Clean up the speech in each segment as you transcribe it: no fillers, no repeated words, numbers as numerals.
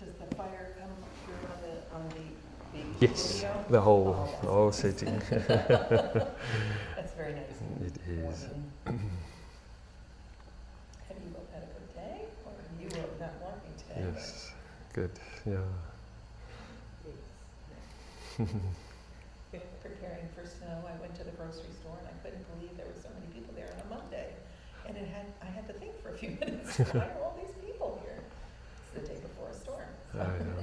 Does the fire come through on the big Yes, video? the whole setting. That's very nice. It is. Have you both had a good day, or you were not working today? Yes, good. Yeah. Preparing for snow, I went to the grocery store and I couldn't believe there were so many people there on a Monday. And I had to think for a few minutes, why are all these people here? It's the day before a storm. So. I know.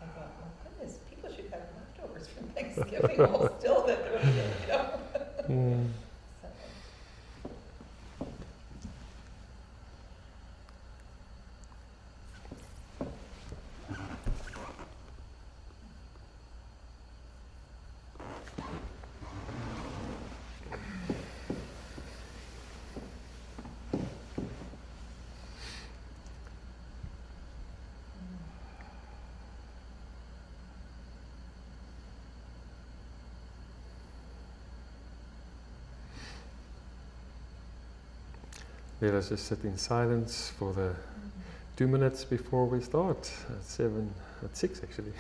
I thought, well, goodness, people should have leftovers from Thanksgiving all still that they're, So. Let us just sit in silence for the 2 minutes before we start. At 6 actually.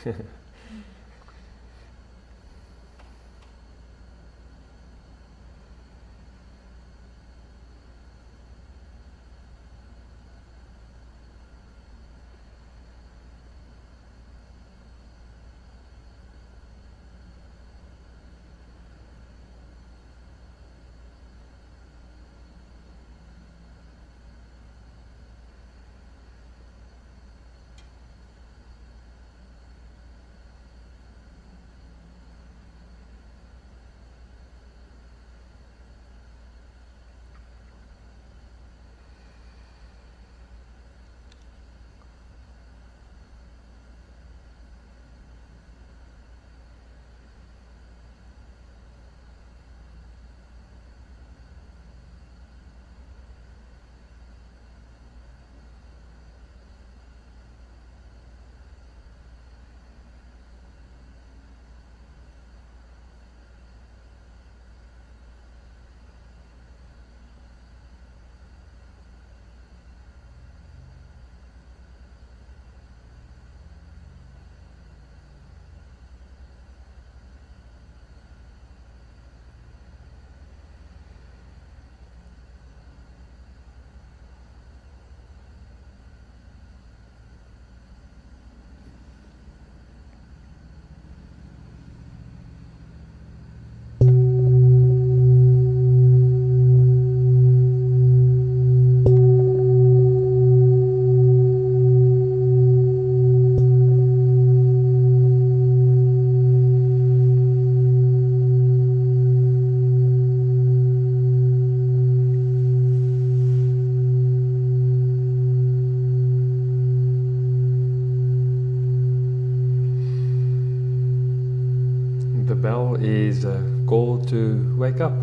The bell is a call to wake up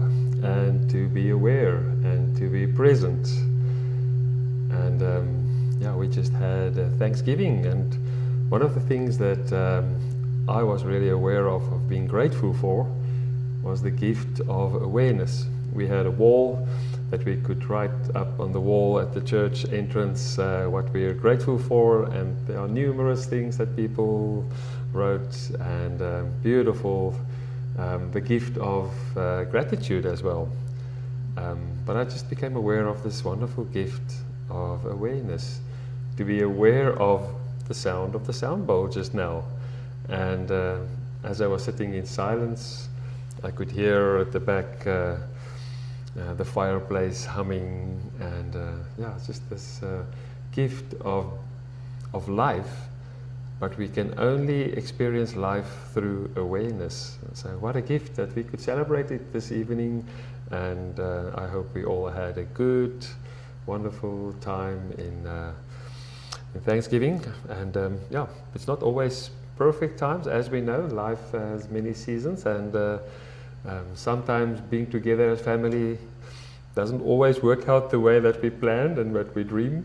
and to be aware and to be present. And we just had Thanksgiving, and one of the things that I was really aware of being grateful for was the gift of awareness. We had a wall that we could write up on the wall at the church entrance what we are grateful for, and there are numerous things that people wrote, and beautiful, the gift of gratitude as well. But I just became aware of this wonderful gift of awareness, to be aware of the sound of the sound bowl just now. And as I was sitting in silence, I could hear at the back the fireplace humming, and just this gift of life. But we can only experience life through awareness. So what a gift that we could celebrate it this evening, and I hope we all had a good, wonderful time in Thanksgiving. And it's not always perfect times, as we know. Life has many seasons, and sometimes being together as family doesn't always work out the way that we planned and what we dreamed.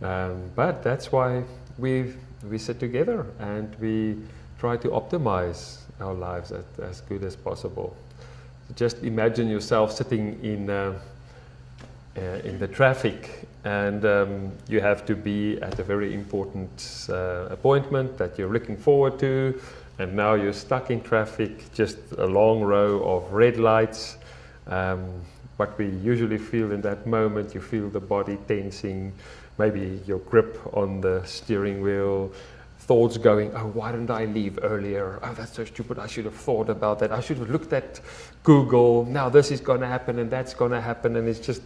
But that's why we sit together and we try to optimize our lives as good as possible. So just imagine yourself sitting in in the traffic, and you have to be at a very important appointment that you're looking forward to, and now you're stuck in traffic, just a long row of red lights. What we usually feel in that moment, you feel the body tensing, maybe your grip on the steering wheel, thoughts going, oh, why didn't I leave earlier? Oh, that's so stupid, I should have thought about that. I should have looked at Google. Now this is going to happen and that's going to happen, and it's just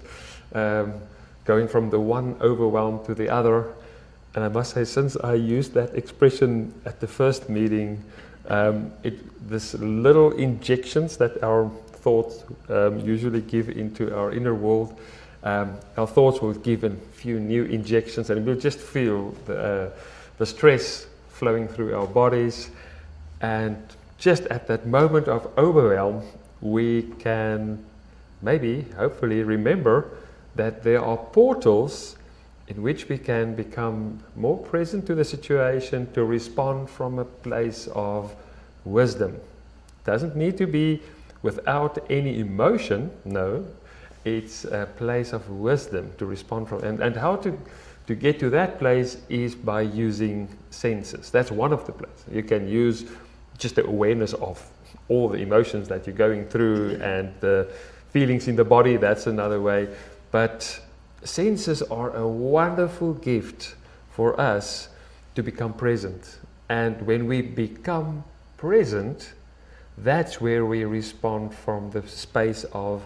going from the one overwhelm to the other. And I must say, since I used that expression at the first meeting, this little injections that our thoughts usually give into our inner world, our thoughts will give a few new injections, and we'll just feel the stress flowing through our bodies. And just at that moment of overwhelm, we can maybe, hopefully, remember that there are portals in which we can become more present to the situation, to respond from a place of wisdom. Doesn't need to be without any emotion, no. It's a place of wisdom to respond from. And how to get to that place is by using senses. That's one of the places. You can use just the awareness of all the emotions that you're going through and the feelings in the body. That's another way. But senses are a wonderful gift for us to become present. And when we become present, that's where we respond from the space of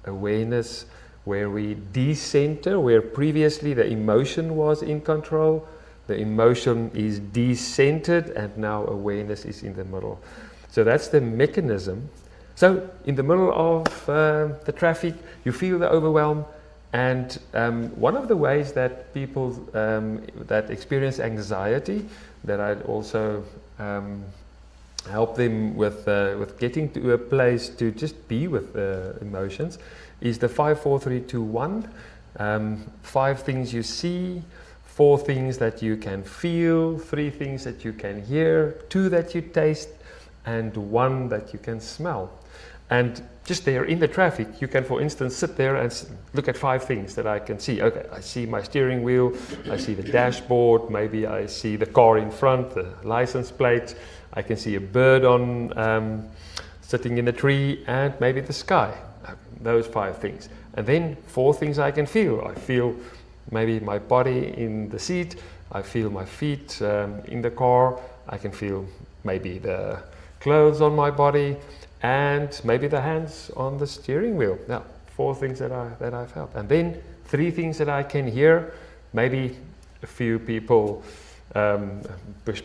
awareness, where we decenter, where previously the emotion was in control. The emotion is decentered, and now awareness is in the middle. So that's the mechanism. So in the middle of the traffic, you feel the overwhelm. And one of the ways that people that experience anxiety, that I'd also help them with getting to a place to just be with emotions, is the 5, 4, 3, 2, 1. 5 things you see, 4 things that you can feel, 3 things that you can hear, 2 that you taste, and 1 that you can smell. And just there in the traffic, you can, for instance, sit there and look at 5 things that I can see. Okay, I see my steering wheel, I see the dashboard, maybe I see the car in front, the license plate, I can see a bird on sitting in a tree, and maybe the sky. Those 5 things. And then 4 things I can feel. I feel maybe my body in the seat, I feel my feet in the car, I can feel maybe the clothes on my body, and maybe the hands on the steering wheel. Now, 4 things that I felt. And then 3 things that I can hear, maybe a few people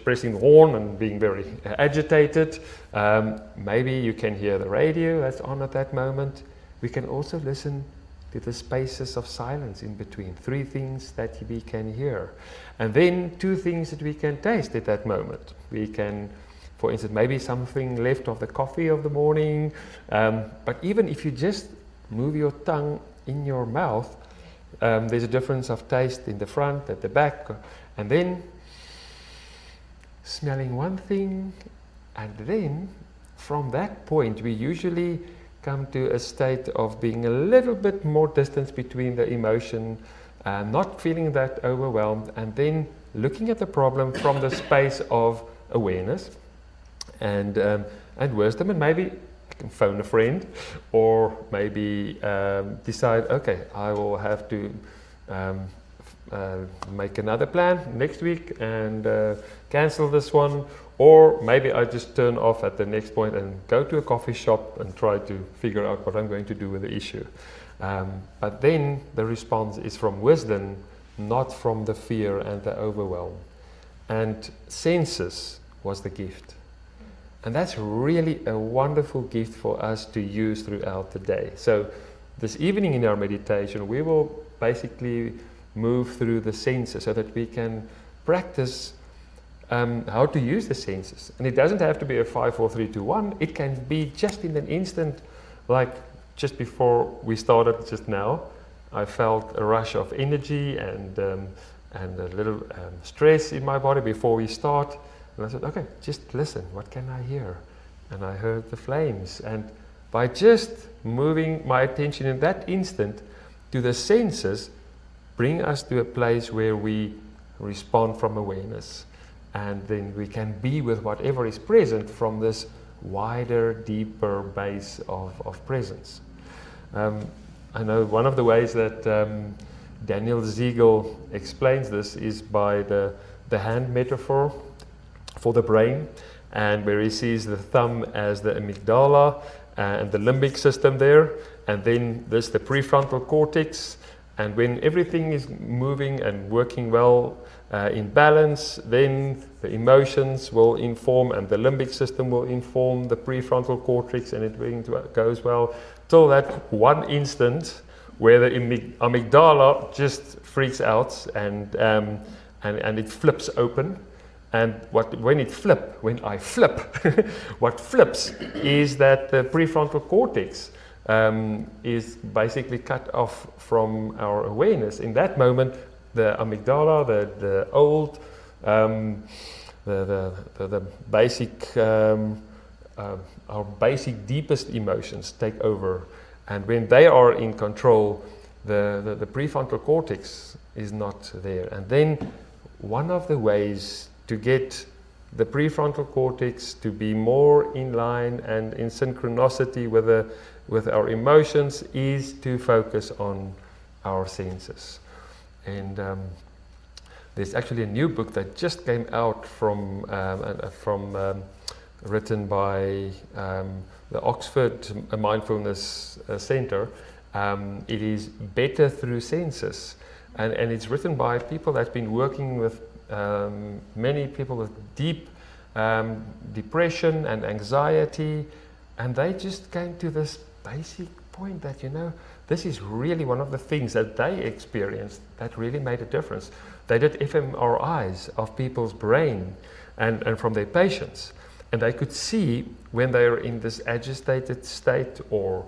pressing the horn and being very agitated. Maybe you can hear the radio that's on at that moment. We can also listen to the spaces of silence in between. 3 things that we can hear. And then 2 things that we can taste at that moment. We can, for instance, maybe something left of the coffee of the morning. But even if you just move your tongue in your mouth, there's a difference of taste in the front, at the back. And then smelling one thing, and then from that point we usually come to a state of being a little bit more distance between the emotion, not feeling that overwhelmed, and then looking at the problem from the space of awareness and wisdom. And maybe I can phone a friend, or maybe decide, okay, I will have to make another plan next week and cancel this one, or maybe I just turn off at the next point and go to a coffee shop and try to figure out what I'm going to do with the issue. But then the response is from wisdom, not from the fear and the overwhelm. And senses was the gift. And that's really a wonderful gift for us to use throughout the day. So this evening in our meditation, we will basically move through the senses so that we can practice how to use the senses. And it doesn't have to be a 5, 4, 3, 2, 1. It can be just in an instant, like just before we started just now. I felt a rush of energy and a little stress in my body before we start. And I said, okay, just listen, what can I hear? And I heard the flames. And by just moving my attention in that instant to the senses bring us to a place where we respond from awareness, and then we can be with whatever is present from this wider, deeper base of presence. I know one of the ways that Daniel Siegel explains this is by the hand metaphor for the brain, and where he sees the thumb as the amygdala and the limbic system there, and then there's the prefrontal cortex, and when everything is moving and working well in balance, then the emotions will inform and the limbic system will inform the prefrontal cortex, and it goes well till that one instant where the amygdala just freaks out and it flips open. And when I flip, what flips is that the prefrontal cortex is basically cut off from our awareness. In that moment, the amygdala, the old, the basic, our basic deepest emotions take over. And when they are in control, the prefrontal cortex is not there. And then one of the ways to get the prefrontal cortex to be more in line and in synchronicity with our emotions is to focus on our senses. And there's actually a new book that just came out from written by the Oxford Mindfulness Center. It is Better Through Senses, and it's written by people that's been working with many people with deep depression and anxiety, and they just came to this basic point that, this is really one of the things that they experienced that really made a difference. They did fMRIs of people's brain and from their patients, and they could see when they are in this agitated state or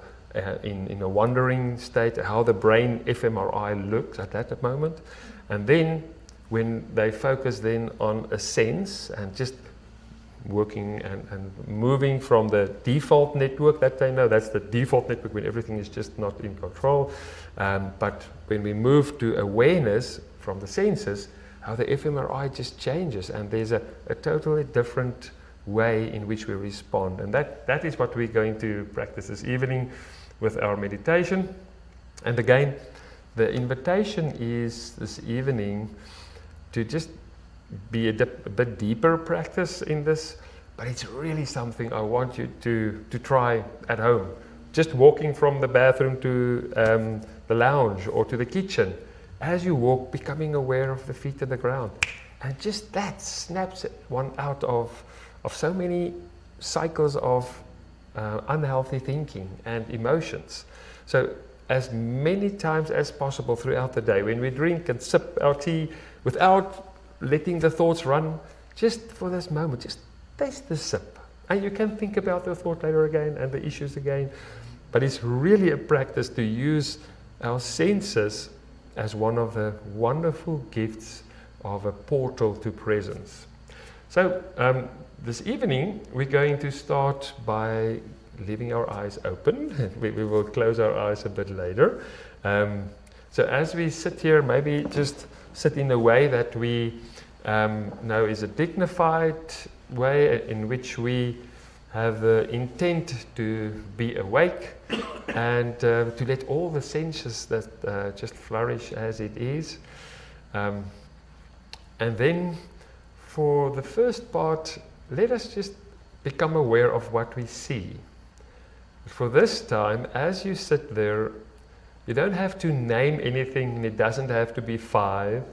in a wandering state, how the brain fMRI looks at that moment. And then when they focus then on a sense and just working and moving from the default network that they know, that's the default network when everything is just not in control. But when we move to awareness from the senses, how the fMRI just changes, and there's a totally different way in which we respond. And that is what we're going to practice this evening with our meditation. And again, the invitation is this evening to just be a bit deeper practice in this, but it's really something I want you to try at home. Just walking from the bathroom to the lounge or to the kitchen, as you walk, becoming aware of the feet to the ground. And just that snaps one out of so many cycles of unhealthy thinking and emotions. So as many times as possible throughout the day, when we drink and sip our tea, without letting the thoughts run, just for this moment, just taste the sip. And you can think about the thought later again and the issues again. But it's really a practice to use our senses as one of the wonderful gifts of a portal to presence. So this evening, we're going to start by leaving our eyes open. We will close our eyes a bit later. So as we sit here, maybe just sit in a way that we know is a dignified way in which we have the intent to be awake and to let all the senses that just flourish as it is. And then for the first part, let us just become aware of what we see. For this time, as you sit there, you don't have to name anything, and it doesn't have to be 5,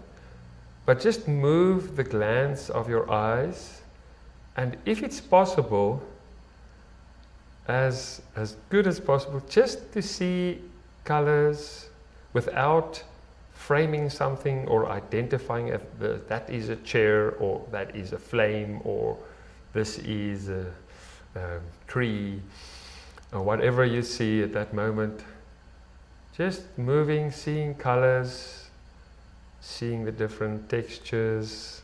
but just move the glance of your eyes, and if it's possible, as good as possible, just to see colors without framing something or identifying if that is a chair or that is a flame or this is a tree or whatever you see at that moment. Just moving, seeing colors, seeing the different textures,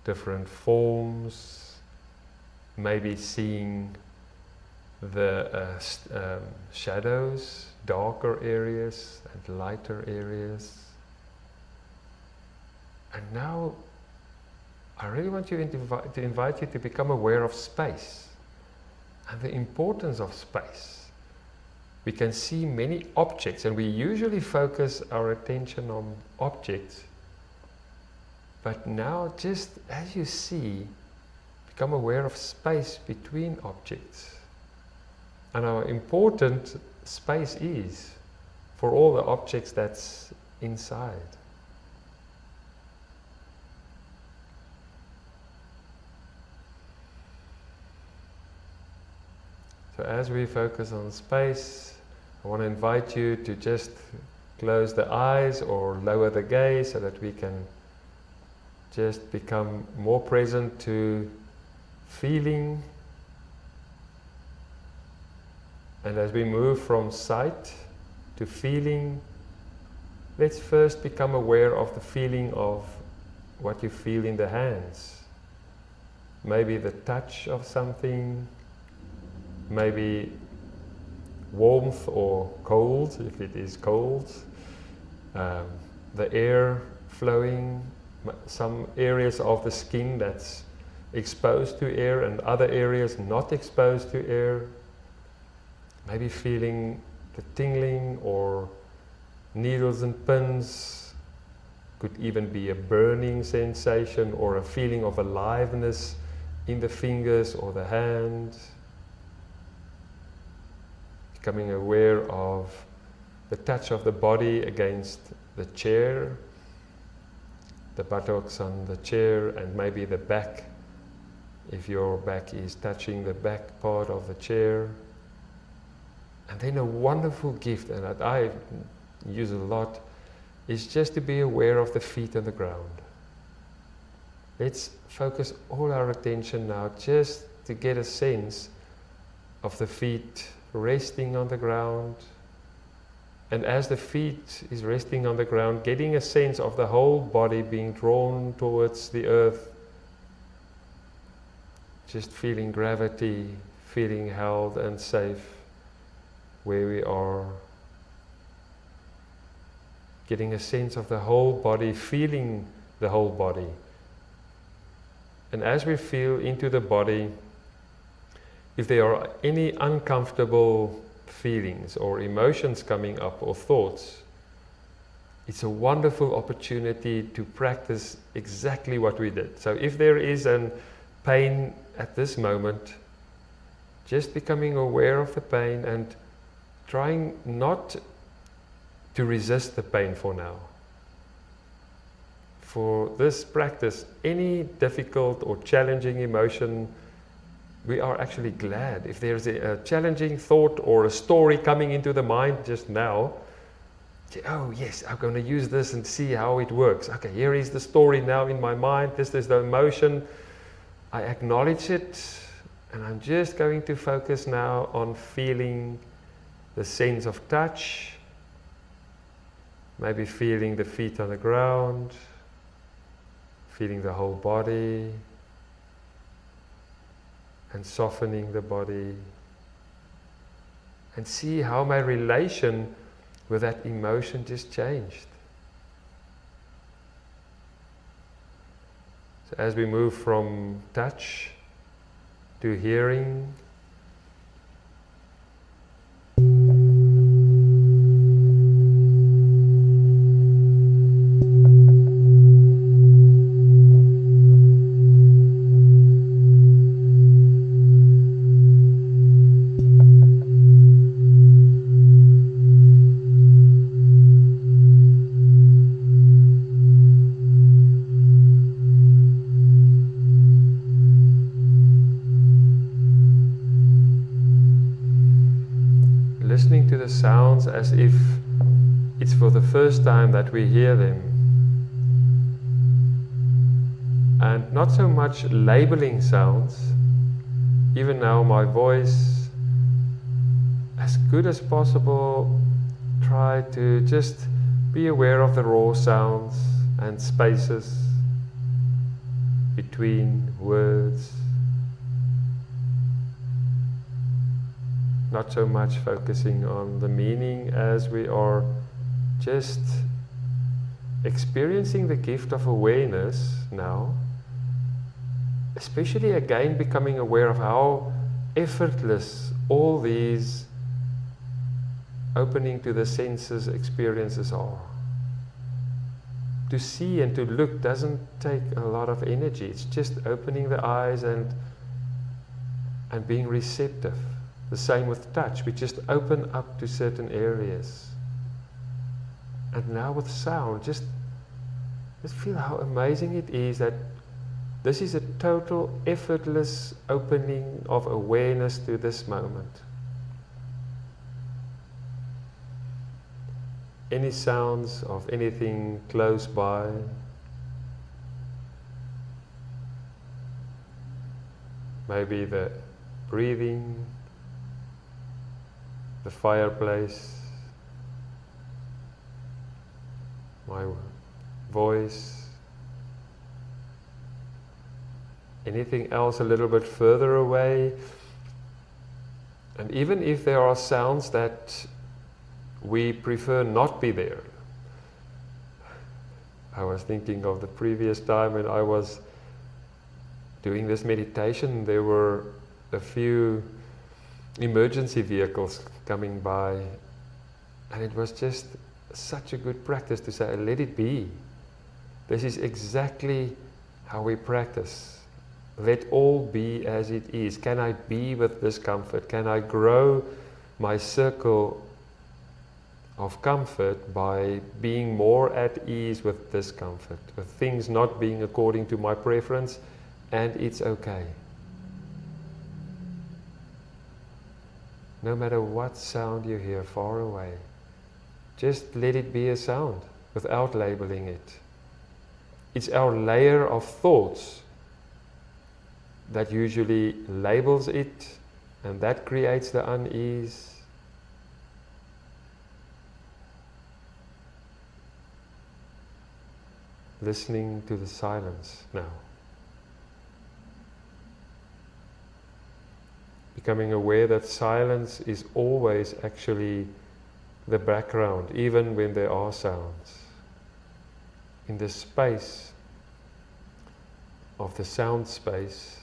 different forms, maybe seeing the shadows, darker areas and lighter areas. And now I really want to invite you to become aware of space and the importance of space. We can see many objects, and we usually focus our attention on objects. But now, just as you see, become aware of space between objects and how important space is for all the objects that's inside. So as we focus on space, I want to invite you to just close the eyes or lower the gaze so that we can just become more present to feeling. And as we move from sight to feeling, let's first become aware of the feeling of what you feel in the hands. Maybe the touch of something, maybe warmth or cold, if it is cold, the air flowing, some areas of the skin that's exposed to air and other areas not exposed to air. Maybe feeling the tingling or needles and pins. Could even be a burning sensation or a feeling of aliveness in the fingers or the hand. Becoming aware of the touch of the body against the chair, the buttocks on the chair, and maybe the back, if your back is touching the back part of the chair. And then a wonderful gift, and that I use a lot, is just to be aware of the feet on the ground. Let's focus all our attention now just to get a sense of the feet resting on the ground. And as the feet is resting on the ground, getting a sense of the whole body being drawn towards the earth. Just feeling gravity, feeling held and safe where we are. Getting a sense of the whole body, feeling the whole body. And as we feel into the body, if there are any uncomfortable feelings or emotions coming up or thoughts, it's a wonderful opportunity to practice exactly what we did. So if there is a pain at this moment, just becoming aware of the pain and trying not to resist the pain for now. For this practice, any difficult or challenging emotion, we are actually glad. If there's a challenging thought or a story coming into the mind just now, say, oh yes, I'm going to use this and see how it works. Okay, here is the story now in my mind. This is the emotion. I acknowledge it, and I'm just going to focus now on feeling the sense of touch. Maybe feeling the feet on the ground, feeling the whole body, and softening the body, and see how my relation with that emotion just changed. So as we move from touch to hearing, listening to the sounds as if it's for the first time that we hear them. And not so much labeling sounds. Even now my voice, as good as possible, try to just be aware of the raw sounds and spaces between words. not so much focusing on the meaning as we are just experiencing the gift of awareness now, especially again becoming aware of how effortless all these opening to the senses experiences are. To see and to look doesn't take a lot of energy. It's just opening the eyes and being receptive. The same with touch. We just open up to certain areas. And now with sound, just feel how amazing it is that this is a total effortless opening of awareness to this moment. Any sounds of anything close by, maybe the breathing, the fireplace, my voice, anything else a little bit further away. And even if there are sounds that we prefer not be there. I was thinking of the previous time when I was doing this meditation, there were a few emergency vehicles coming by, and it was just such a good practice to say, let it be. This is exactly how we practice. Let all be as it is. Can I be with discomfort? Can I grow my circle of comfort by being more at ease with discomfort, with things not being according to my preference, and it's okay. No matter what sound you hear far away, just let it be a sound without labeling it. It's our layer of thoughts that usually labels it, and that creates the unease. Listening to the silence now. Becoming aware that silence is always actually the background, even when there are sounds. In the space of the sound space,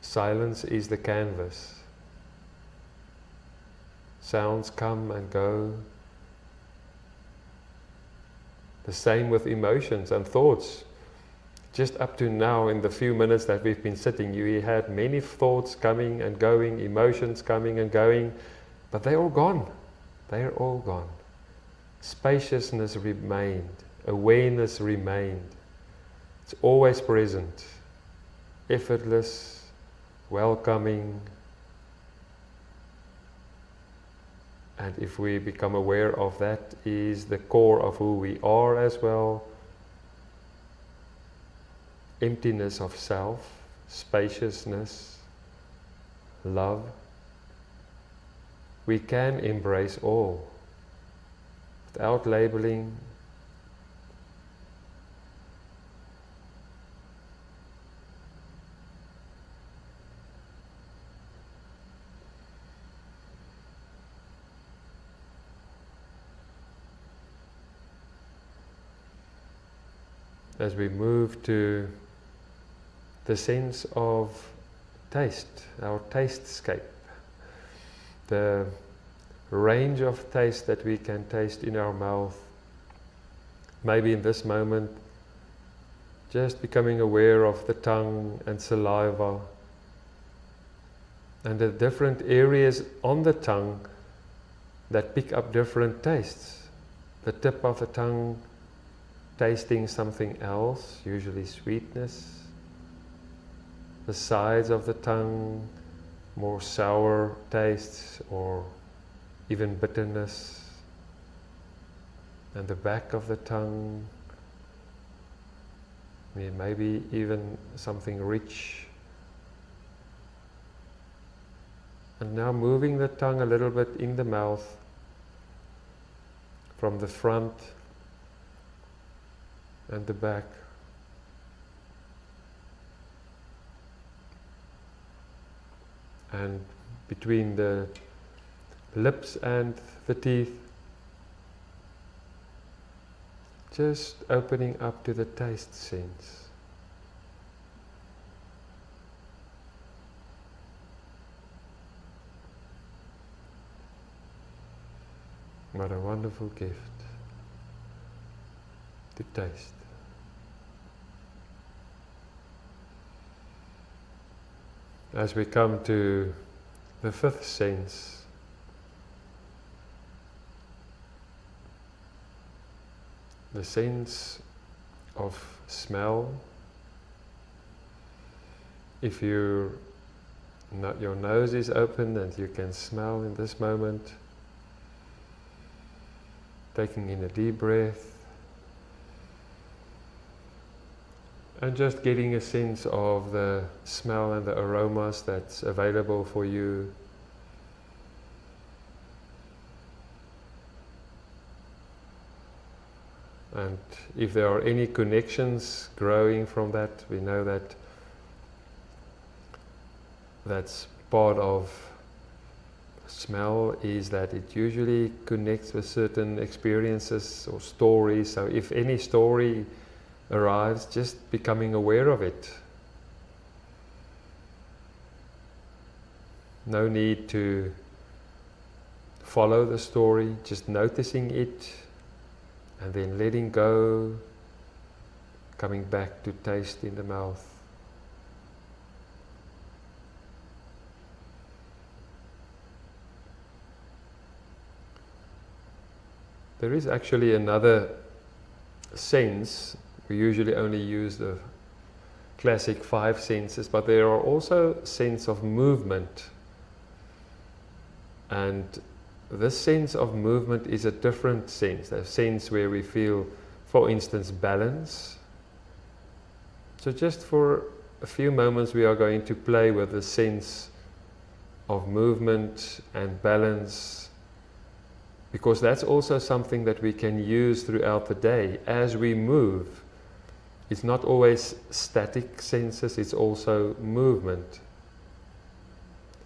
silence is the canvas. Sounds come and go. The same with emotions and thoughts. Just up to now, in the few minutes that we've been sitting, you had many thoughts coming and going, emotions coming and going, but they're all gone. They're all gone. Spaciousness remained. Awareness remained. It's always present. Effortless, welcoming. And if we become aware of that, is the core of who we are as well. Emptiness of self, spaciousness, love. We can embrace all without labeling. As we move to the sense of taste, our tastscape, the range of taste that we can taste in our mouth. Maybe in this moment, just becoming aware of the tongue and saliva and the different areas on the tongue that pick up different tastes. The tip of the tongue tasting something else, usually sweetness. The sides of the tongue, more sour tastes or even bitterness. And the back of the tongue, maybe even something rich. And now moving the tongue a little bit in the mouth, from the front and the back. And between the lips and the teeth. Just opening up to the taste sense. What a wonderful gift to taste. As we come to the fifth sense, the sense of smell. If your nose is open and you can smell in this moment, taking in a deep breath, and just getting a sense of the smell and the aromas that's available for you. And if there are any connections growing from that, we know that that's part of smell, is that it usually connects with certain experiences or stories. So if any story arrives, just becoming aware of it. No need to follow the story, just noticing it and then letting go, coming back to taste in the mouth. There is actually another sense. We usually only use the classic 5 senses, but there are also sense of movement. And this sense of movement is a different sense, a sense where we feel, for instance, balance. So just for a few moments we are going to play with the sense of movement and balance, because that's also something that we can use throughout the day as we move. It's not always static senses, it's also movement.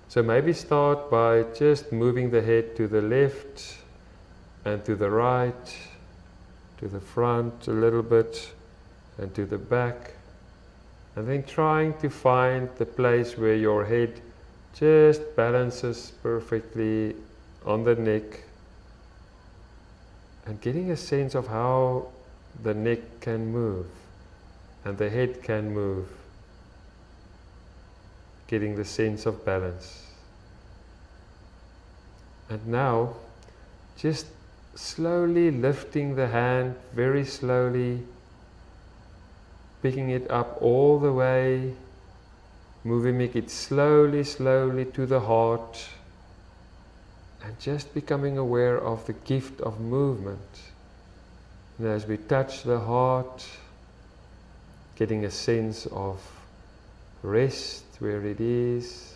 So maybe start by just moving the head to the left and to the right, to the front a little bit and to the back, and then trying to find the place where your head just balances perfectly on the neck, and getting a sense of how the neck can move and the head can move, getting the sense of balance. And now, just slowly lifting the hand, very slowly, picking it up all the way, moving it slowly, slowly to the heart, and just becoming aware of the gift of movement. And as we touch the heart, getting a sense of rest where it is,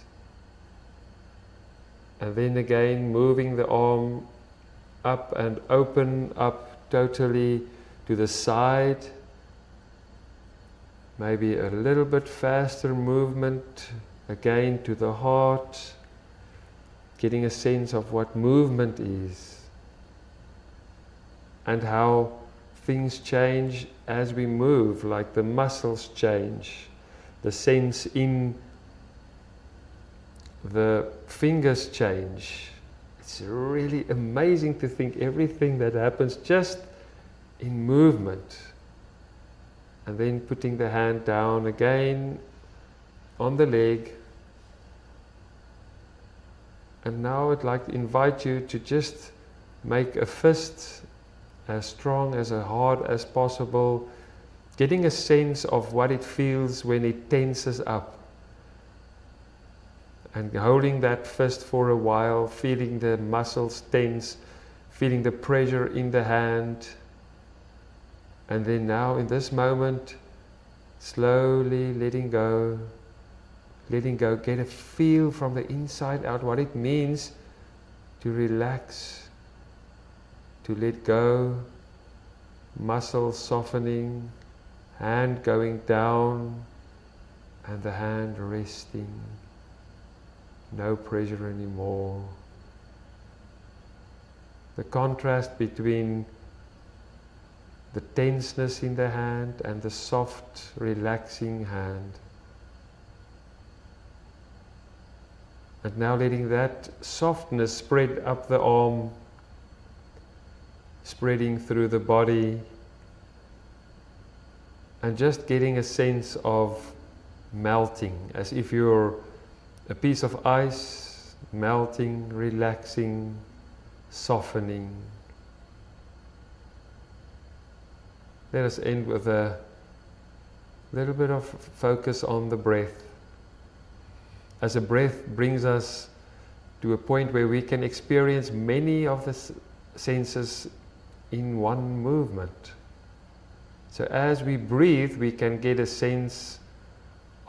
and then again moving the arm up and open up totally to the side, maybe a little bit faster movement again to the heart, getting a sense of what movement is and how things change as we move, like the muscles change, the sense in the fingers change. It's really amazing to think everything that happens just in movement. And then putting the hand down again on the leg. And now I'd like to invite you to just make a fist as strong, as hard as possible, getting a sense of what it feels when it tenses up. And holding that fist for a while, feeling the muscles tense, feeling the pressure in the hand. And then now in this moment, slowly letting go, get a feel from the inside out what it means to relax, to let go, muscles softening, hand going down, and the hand resting. no pressure anymore. The contrast between the tenseness in the hand and the soft, relaxing hand. And now letting that softness spread up the arm, spreading through the body, and just getting a sense of melting, as if you're a piece of ice, melting, relaxing, softening. Let us end with a little bit of focus on the breath. As the breath brings us to a point where we can experience many of the senses in one movement. So as we breathe, we can get a sense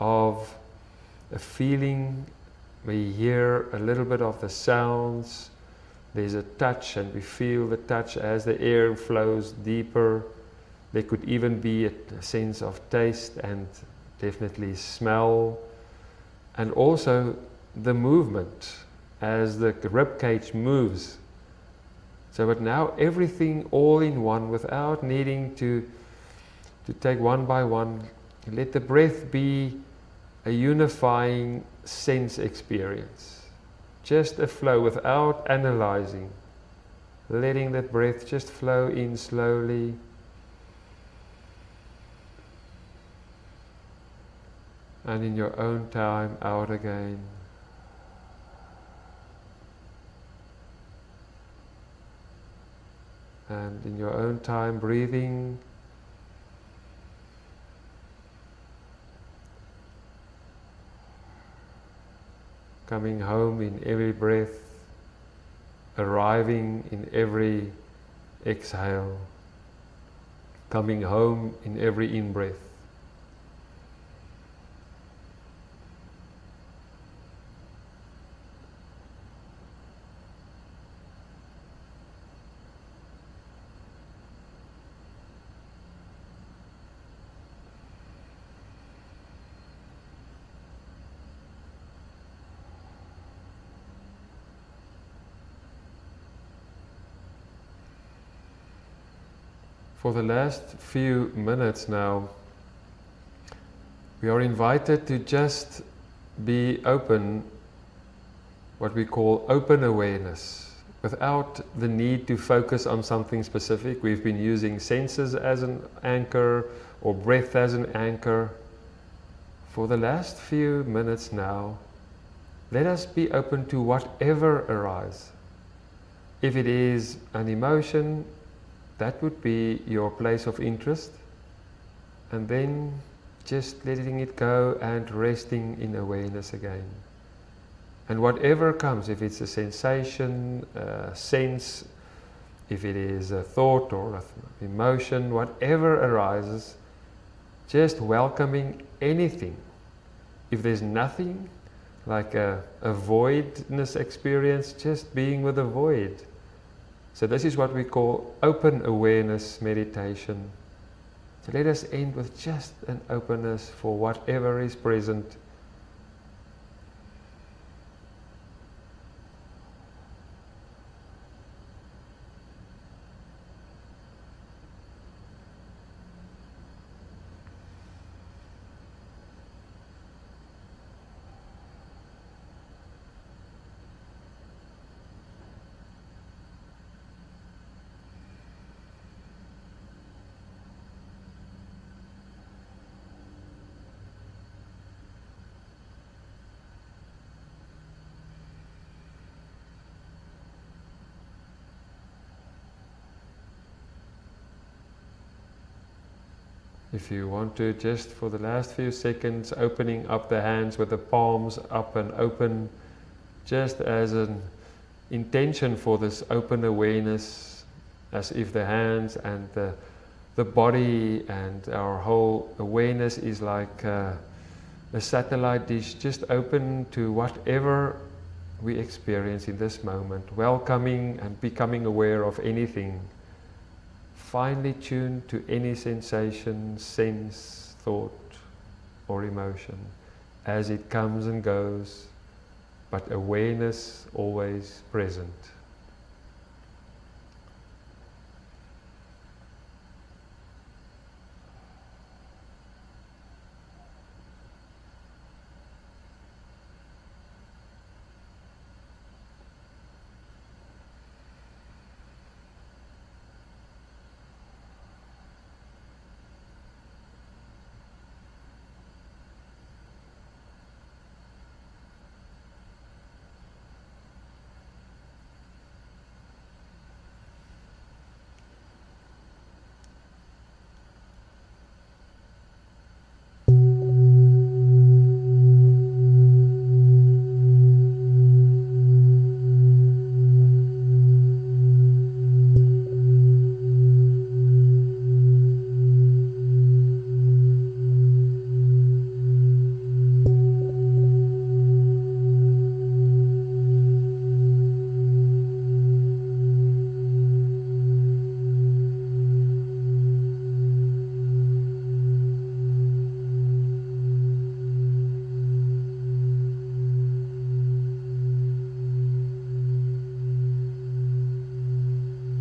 of a feeling. We hear a little bit of the sounds. There's a touch, and we feel the touch as the air flows deeper. There could even be a sense of taste and definitely smell. And also the movement as the rib cage moves. So but now everything all in one, without needing to take one by one. Let the breath be a unifying sense experience. Just a flow without analyzing. Letting that breath just flow in slowly. And in your own time, out again. And in your own time, breathing. Coming home in every breath, arriving in every exhale, coming home in every in-breath. For the last few minutes now, we are invited to just be open, what we call open awareness, without the need to focus on something specific. We've been using senses as an anchor or breath as an anchor. For the last few minutes now, let us be open to whatever arises. If it is an emotion, that would be your place of interest, and then just letting it go and resting in awareness again. And whatever comes, if it's a sensation, a sense, if it is a thought or an emotion, whatever arises, just welcoming anything. If there's nothing, like a voidness experience, just being with the void. So this is what we call open awareness meditation. So let us end with just an openness for whatever is present. If you want to, just for the last few seconds, opening up the hands with the palms up and open, just as an intention for this open awareness, as if the hands and the body and our whole awareness is like a satellite dish, just open to whatever we experience in this moment, welcoming and becoming aware of anything. Finely tuned to any sensation, sense, thought or emotion as it comes and goes, but awareness always present.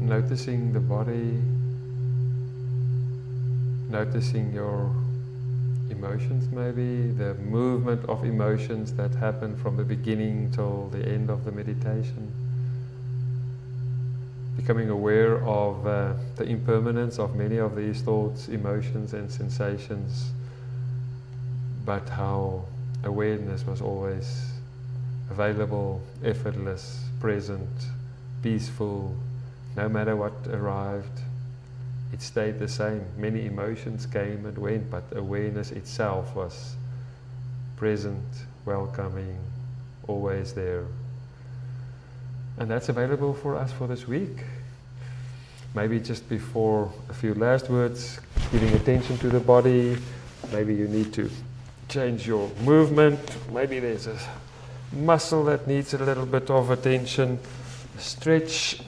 Noticing the body, noticing your emotions maybe, the movement of emotions that happen from the beginning till the end of the meditation. Becoming aware of the impermanence of many of these thoughts, emotions and sensations, but how awareness was always available, effortless, present, peaceful. No matter what arrived, it stayed the same. Many emotions came and went, but awareness itself was present, welcoming, always there. And that's available for us for this week. Maybe just before a few last words, giving attention to the body. Maybe you need to change your movement. Maybe there's a muscle that needs a little bit of attention. Stretch.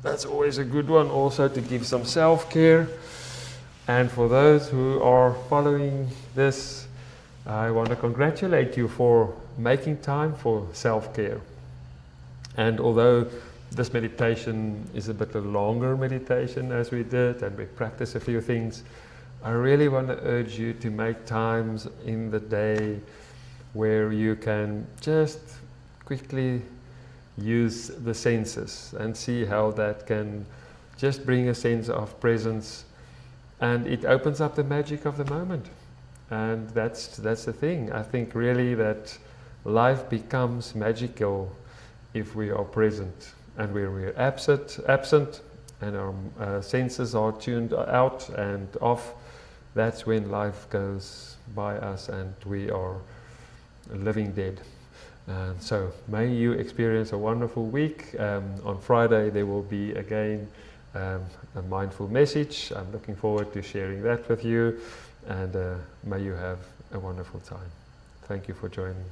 That's always a good one also to give some self-care. And for those who are following this, I want to congratulate you for making time for self-care. And although this meditation is a bit a longer meditation as we did, and we practice a few things, I really want to urge you to make times in the day where you can just quickly use the senses and see how that can just bring a sense of presence, and it opens up the magic of the moment. And that's the thing. I think really that life becomes magical if we are present, and where we're absent and our senses are tuned out and off, that's when life goes by us and we are living dead. And so may you experience a wonderful week. On Friday there will be again a mindful message. I'm looking forward to sharing that with you, and may you have a wonderful time. Thank you for joining.